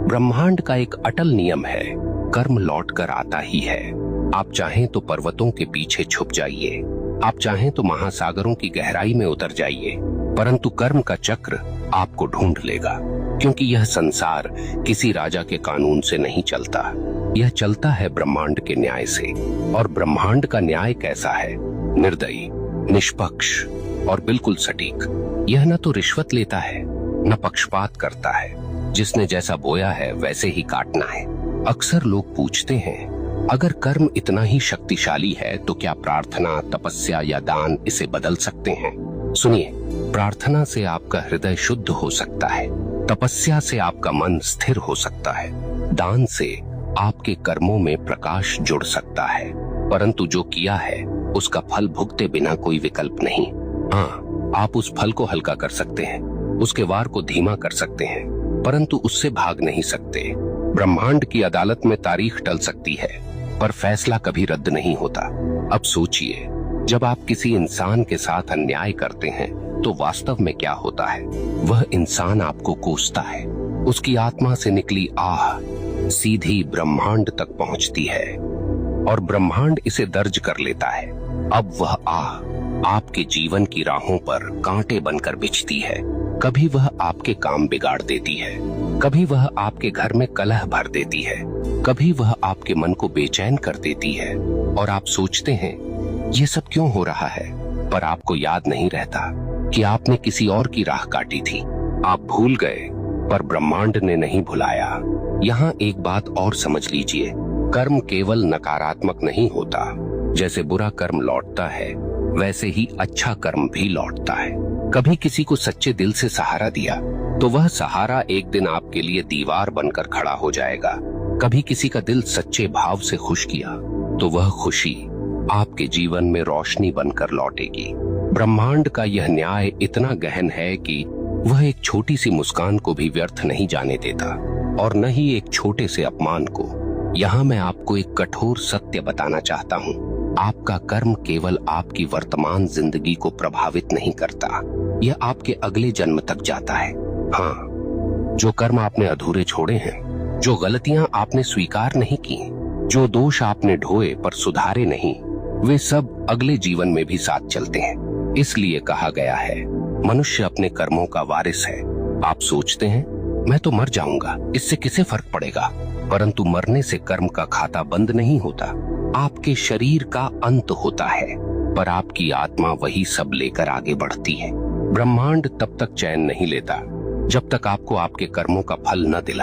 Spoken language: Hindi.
ब्रह्मांड का एक अटल नियम है, कर्म लौट कर आता ही है। आप चाहें तो पर्वतों के पीछे छुप जाइए, आप चाहें तो महासागरों की गहराई में उतर जाइए, परंतु कर्म का चक्र आपको ढूंढ लेगा। क्योंकि यह संसार किसी राजा के कानून से नहीं चलता, यह चलता है ब्रह्मांड के न्याय से। और ब्रह्मांड का न्याय कैसा है? निर्दयी, निष्पक्ष और बिल्कुल सटीक। यह न तो रिश्वत लेता है, न पक्षपात करता है। जिसने जैसा बोया है वैसे ही काटना है। अक्सर लोग पूछते हैं, अगर कर्म इतना ही शक्तिशाली है तो क्या प्रार्थना, तपस्या या दान इसे बदल सकते हैं? सुनिए, प्रार्थना से आपका हृदय शुद्ध हो सकता है, तपस्या से आपका मन स्थिर हो सकता है, दान से आपके कर्मों में प्रकाश जुड़ सकता है, परंतु जो किया है उसका फल भुगते बिना कोई विकल्प नहीं। हाँ, आप उस फल को हल्का कर सकते हैं, उसके वार को धीमा कर सकते हैं, परंतु उससे भाग नहीं सकते। ब्रह्मांड की अदालत में तारीख टल सकती है, पर फैसला कभी रद्द नहीं होता। अब सोचिए, जब आप किसी इंसान के साथ अन्याय करते हैं तो वास्तव में क्या होता है? वह इंसान आपको कोसता है, उसकी आत्मा से निकली आह सीधी ब्रह्मांड तक पहुंचती है और ब्रह्मांड इसे दर्ज कर लेता है। अब वह आह आपके जीवन की राहों पर कांटे बनकर बिछती है। कभी वह आपके काम बिगाड़ देती है, कभी वह आपके घर में कलह भर देती है, कभी वह आपके मन को बेचैन कर देती है और आप सोचते हैं ये सब क्यों हो रहा है, पर आपको याद नहीं रहता कि आपने किसी और की राह काटी थी। आप भूल गए, पर ब्रह्मांड ने नहीं भुलाया। यहाँ एक बात और समझ लीजिए, कर्म केवल नकारात्मक नहीं होता। जैसे बुरा कर्म लौटता है, वैसे ही अच्छा कर्म भी लौटता है। कभी किसी को सच्चे दिल से सहारा दिया तो वह सहारा एक दिन आपके लिए दीवार बनकर खड़ा हो जाएगा। कभी किसी का दिल सच्चे भाव से खुश किया तो वह खुशी आपके जीवन में रोशनी बनकर लौटेगी। ब्रह्मांड का यह न्याय इतना गहन है कि वह एक छोटी सी मुस्कान को भी व्यर्थ नहीं जाने देता और न ही एक छोटे से अपमान को। यहाँ मैं आपको एक कठोर सत्य बताना चाहता हूँ, आपका कर्म केवल आपकी वर्तमान जिंदगी को प्रभावित नहीं करता, यह आपके अगले जन्म तक जाता है। हाँ, जो कर्म आपने अधूरे छोड़े हैं, जो गलतियां आपने स्वीकार नहीं की, जो दोष आपने ढोए पर सुधारे नहीं, वे सब अगले जीवन में भी साथ चलते हैं। इसलिए कहा गया है, मनुष्य अपने कर्मों का वारिस है। आप सोचते हैं मैं तो मर जाऊंगा, इससे किसे फर्क पड़ेगा? परंतु मरने से कर्म का खाता बंद नहीं होता, आपके शरीर का अंत होता है, पर आपकी आत्मा वही सब लेकर आगे बढ़ती है। ब्रह्मांड तब तक चैन नहीं लेता जब तक आपको आपके कर्मों का फल न दिला